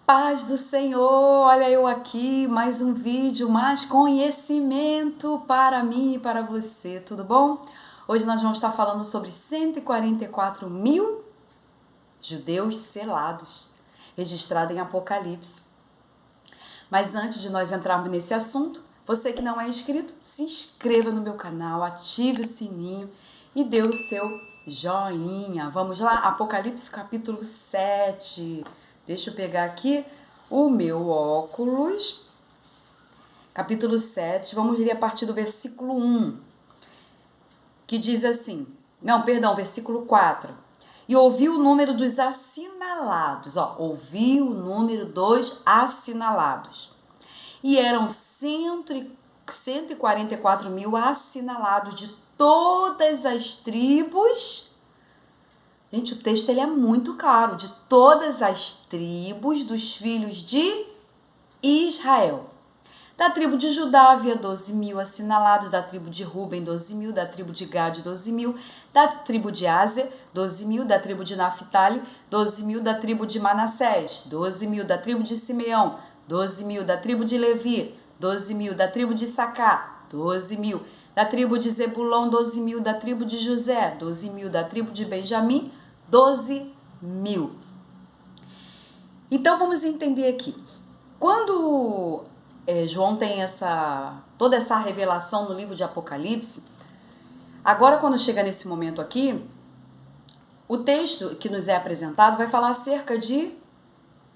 Paz do Senhor, olha eu aqui, mais um vídeo, mais conhecimento para mim e para você, tudo bom? Hoje nós vamos estar falando sobre 144 mil judeus selados, registrados em Apocalipse. Mas antes de nós entrarmos nesse assunto, você que não é inscrito, se inscreva no meu canal, ative o sininho e dê o seu joinha. Vamos lá, Apocalipse capítulo 7. Deixa eu pegar aqui o meu óculos. Capítulo 7, vamos ler a partir do versículo 1, que diz assim, versículo 4. E ouvi o número dos assinalados, ouvi o número dos assinalados. E eram 144 mil assinalados de todas as tribos. Gente, o texto ele é muito claro, de todas as tribos dos filhos de Israel. Da tribo de Judá havia 12 mil assinalados, da tribo de Ruben 12 mil, da tribo de Gade 12 mil, da tribo de Áser 12 mil, da tribo de Naphtali 12 mil, da tribo de Manassés 12 mil, da tribo de Simeão 12 mil, da tribo de Levi 12 mil, da tribo de Sacá 12 mil, da tribo de Zebulon 12 mil, da tribo de José 12 mil, da tribo de Benjamim 12 mil. Então vamos entender aqui. Quando João tem toda essa revelação no livro de Apocalipse, agora quando chega nesse momento aqui, o texto que nos é apresentado vai falar acerca de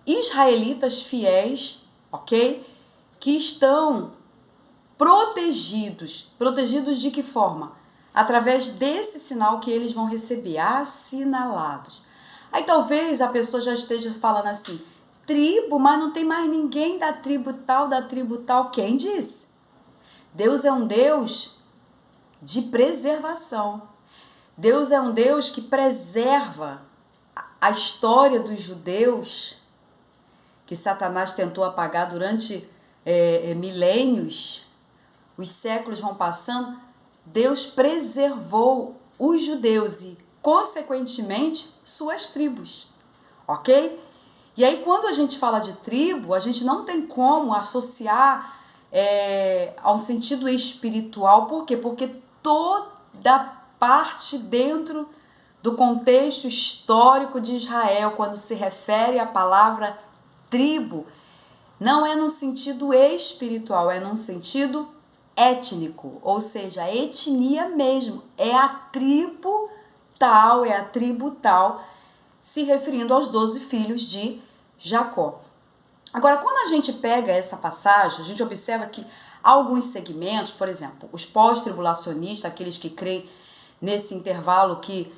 israelitas fiéis, ok? Que estão protegidos. Protegidos de que forma? Através desse sinal que eles vão receber, assinalados. Aí talvez a pessoa já esteja falando assim, tribo, mas não tem mais ninguém da tribo tal. Quem disse? Deus é um Deus de preservação. Deus é um Deus que preserva a história dos judeus, que Satanás tentou apagar durante milênios. Os séculos vão passando. Deus preservou os judeus e, consequentemente, suas tribos, ok? E aí, quando a gente fala de tribo, a gente não tem como associar a um sentido espiritual. Por quê? Porque toda parte dentro do contexto histórico de Israel, quando se refere à palavra tribo, não é no sentido espiritual, é num sentido étnico, ou seja, a etnia mesmo, é a tribo tal, se referindo aos 12 filhos de Jacó. Agora, quando a gente pega essa passagem, a gente observa que alguns segmentos, por exemplo, os pós-tribulacionistas, aqueles que creem nesse intervalo que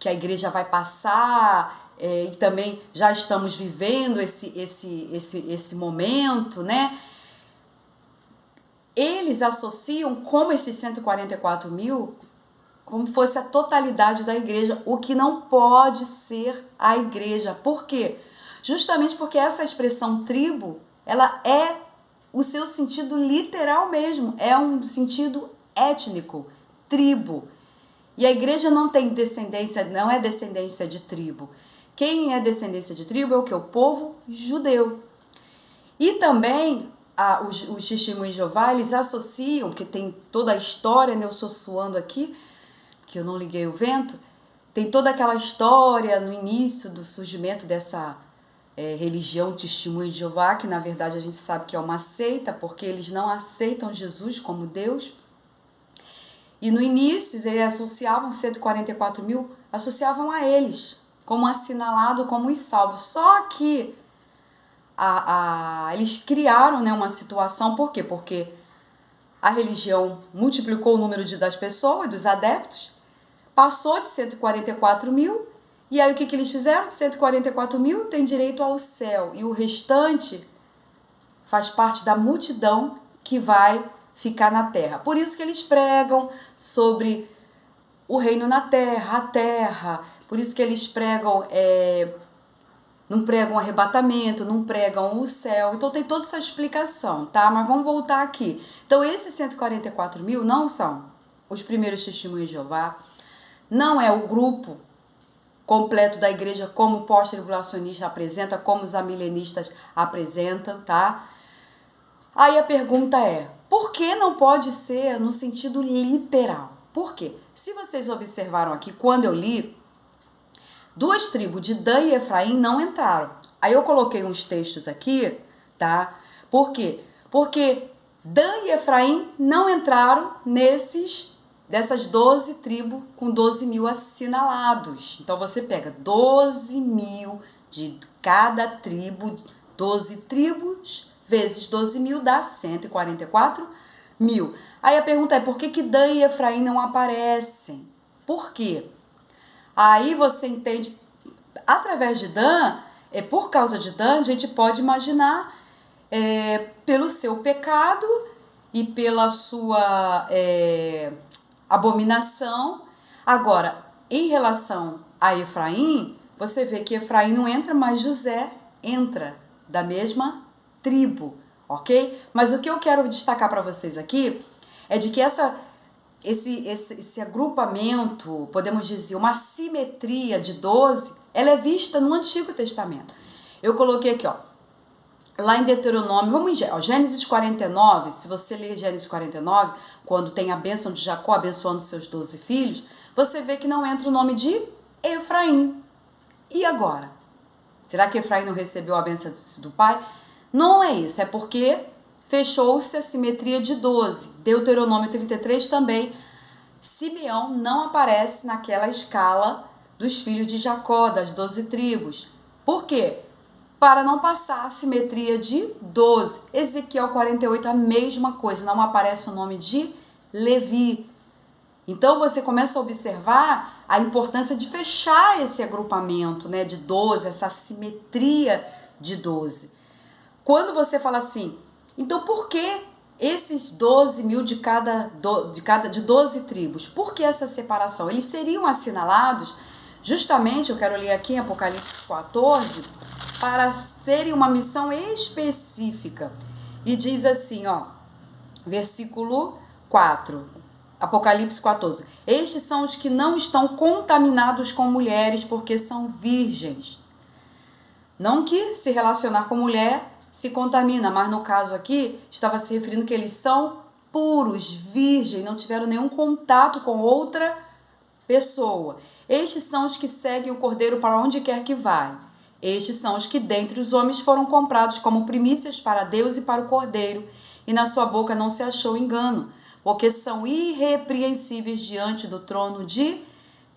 a igreja vai passar, e também já estamos vivendo esse momento, né? Eles associam como esses 144 mil como fosse a totalidade da igreja, o que não pode ser a igreja. Por quê? Justamente porque essa expressão tribo, ela é o seu sentido literal mesmo, é um sentido étnico, tribo. E a igreja não tem descendência, não é descendência de tribo. Quem é descendência de tribo é o que? O povo judeu. E também os testemunhos de Jeová, eles associam, que tem toda a história, né? Eu estou suando aqui, que eu não liguei o vento, tem toda aquela história no início do surgimento dessa religião Testemunho de Jeová, que na verdade a gente sabe que é uma seita, porque eles não aceitam Jesus como Deus. E no início eles associavam 144 mil, associavam a eles, como assinalado, como os salvos. Só que eles criaram, né, uma situação, por quê? Porque a religião multiplicou o número das pessoas, dos adeptos, passou de 144 mil, e aí o que eles fizeram? 144 mil tem direito ao céu, e o restante faz parte da multidão que vai ficar na terra. Por isso que eles pregam sobre o reino na terra, a terra, por isso que eles pregam... não pregam arrebatamento, não pregam o céu. Então tem toda essa explicação, tá? Mas vamos voltar aqui. Então esses 144 mil não são os primeiros testemunhos de Jeová, não é o grupo completo da igreja, como o pós-tribulacionista apresenta, como os amilenistas apresentam, tá? Aí a pergunta é, por que não pode ser no sentido literal? Por quê? Se vocês observaram aqui, quando eu li, duas tribos de Dan e Efraim não entraram. Aí eu coloquei uns textos aqui, tá? Por quê? Porque Dan e Efraim não entraram dessas 12 tribos com 12 mil assinalados. Então você pega 12 mil de cada tribo, 12 tribos vezes 12 mil dá 144 mil. Aí a pergunta é, por que Dan e Efraim não aparecem? Por quê? Aí você entende, através de Dan, por causa de Dan, a gente pode imaginar pelo seu pecado e pela sua abominação. Agora, em relação a Efraim, você vê que Efraim não entra, mas José entra da mesma tribo, ok? Mas o que eu quero destacar para vocês aqui é de que esse agrupamento, podemos dizer, uma simetria de 12, ela é vista no Antigo Testamento. Eu coloquei aqui, ó, lá em Deuteronômio, vamos em Gênesis 49, se você ler Gênesis 49, quando tem a bênção de Jacó abençoando seus 12 filhos, você vê que não entra o nome de Efraim. E agora? Será que Efraim não recebeu a bênção do pai? Não é isso, é porque fechou-se a simetria de 12. Deuteronômio 33 também, Simeão não aparece naquela escala dos filhos de Jacó, das 12 tribos. Por quê? Para não passar a simetria de 12. Ezequiel 48, a mesma coisa, não aparece o nome de Levi. Então você começa a observar a importância de fechar esse agrupamento, né, de 12, essa simetria de 12. Quando você fala assim, então por que esses 12 mil de 12 tribos? Por que essa separação? Eles seriam assinalados, justamente, eu quero ler aqui em Apocalipse 14, para terem uma missão específica. E diz assim, ó, versículo 4, Apocalipse 14. Estes são os que não estão contaminados com mulheres, porque são virgens. Não que se relacionar com mulher se contamina, mas no caso aqui, estava se referindo que eles são puros, virgens, não tiveram nenhum contato com outra pessoa. Estes são os que seguem o Cordeiro para onde quer que vai. Estes são os que dentre os homens foram comprados como primícias para Deus e para o Cordeiro, e na sua boca não se achou engano, porque são irrepreensíveis diante do trono de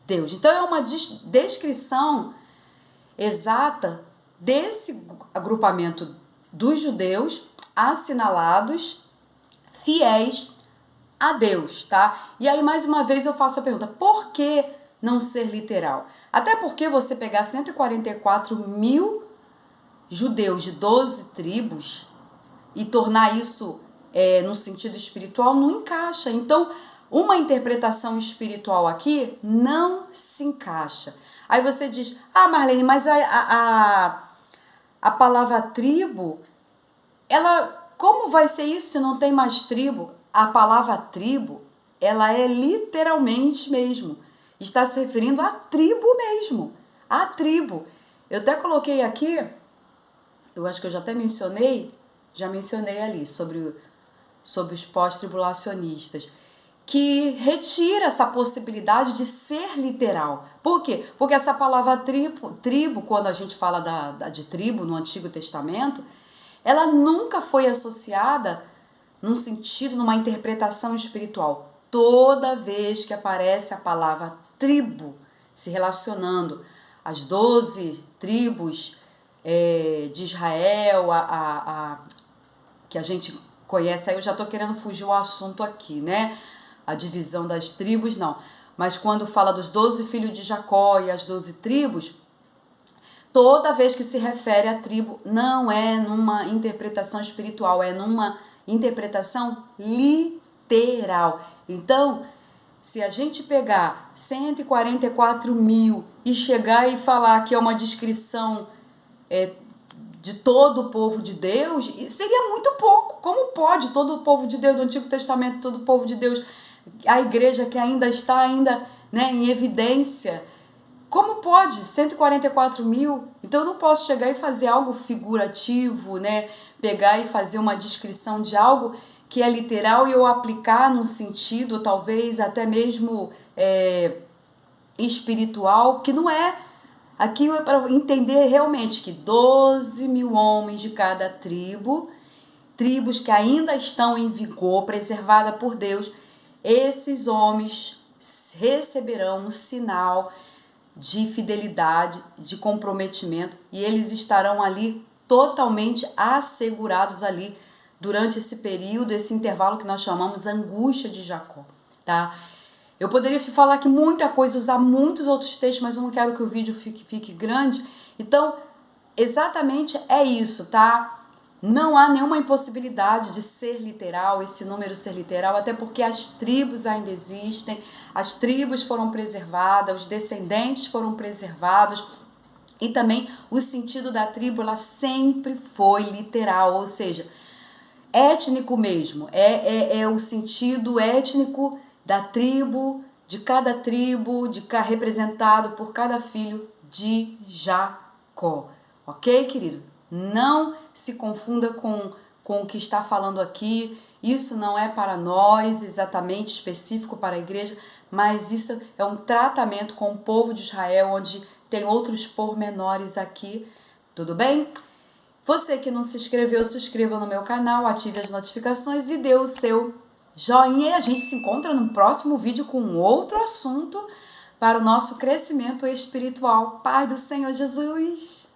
Deus. Então é uma descrição exata desse agrupamento dos judeus assinalados, fiéis a Deus, tá? E aí, mais uma vez, eu faço a pergunta, por que não ser literal? Até porque você pegar 144 mil judeus de 12 tribos e tornar isso no sentido espiritual não encaixa. Então, uma interpretação espiritual aqui não se encaixa. Aí você diz, Marlene, mas a palavra tribo, como vai ser isso se não tem mais tribo? A palavra tribo, ela é literalmente mesmo, está se referindo à tribo mesmo, à tribo. Eu até coloquei aqui, eu acho que eu já mencionei ali sobre os pós-tribulacionistas, que retira essa possibilidade de ser literal. Por quê? Porque essa palavra tribo, quando a gente fala de tribo no Antigo Testamento, ela nunca foi associada num sentido, numa interpretação espiritual. Toda vez que aparece a palavra tribo se relacionando às 12 tribos de Israel, que a gente conhece, aí eu já estou querendo fugir o assunto aqui, né? A divisão das tribos, não. Mas quando fala dos 12 filhos de Jacó e as 12 tribos, toda vez que se refere à tribo, não é numa interpretação espiritual, é numa interpretação literal. Então, se a gente pegar 144 mil e chegar e falar que é uma descrição de todo o povo de Deus, seria muito pouco. Como pode todo o povo de Deus do Antigo Testamento, todo o povo de Deus, a igreja que ainda está né, em evidência, Como pode? 144 mil? Então eu não posso chegar e fazer algo figurativo, né? Pegar e fazer uma descrição de algo que é literal e eu aplicar num sentido, talvez até mesmo espiritual, que não é. Aqui é para entender realmente que 12 mil homens de cada tribo, tribos que ainda estão em vigor, preservada por Deus, esses homens receberão um sinal de fidelidade, de comprometimento, e eles estarão ali totalmente assegurados ali durante esse período, esse intervalo que nós chamamos angústia de Jacó, tá? Eu poderia falar aqui muita coisa, usar muitos outros textos, mas eu não quero que o vídeo fique grande. Então, exatamente é isso, tá? Não há nenhuma impossibilidade de ser literal, esse número ser literal, até porque as tribos ainda existem, as tribos foram preservadas, os descendentes foram preservados, e também o sentido da tribo, ela sempre foi literal, ou seja, étnico mesmo, é o sentido étnico da tribo, de cada tribo, representado por cada filho de Jacó. Ok, querido? Não se confunda com o que está falando aqui. Isso não é para nós, exatamente específico para a igreja, mas isso é um tratamento com o povo de Israel, onde tem outros pormenores aqui. Tudo bem? Você que não se inscreveu, se inscreva no meu canal, ative as notificações e dê o seu joinha. E a gente se encontra no próximo vídeo com outro assunto para o nosso crescimento espiritual. Paz do Senhor Jesus!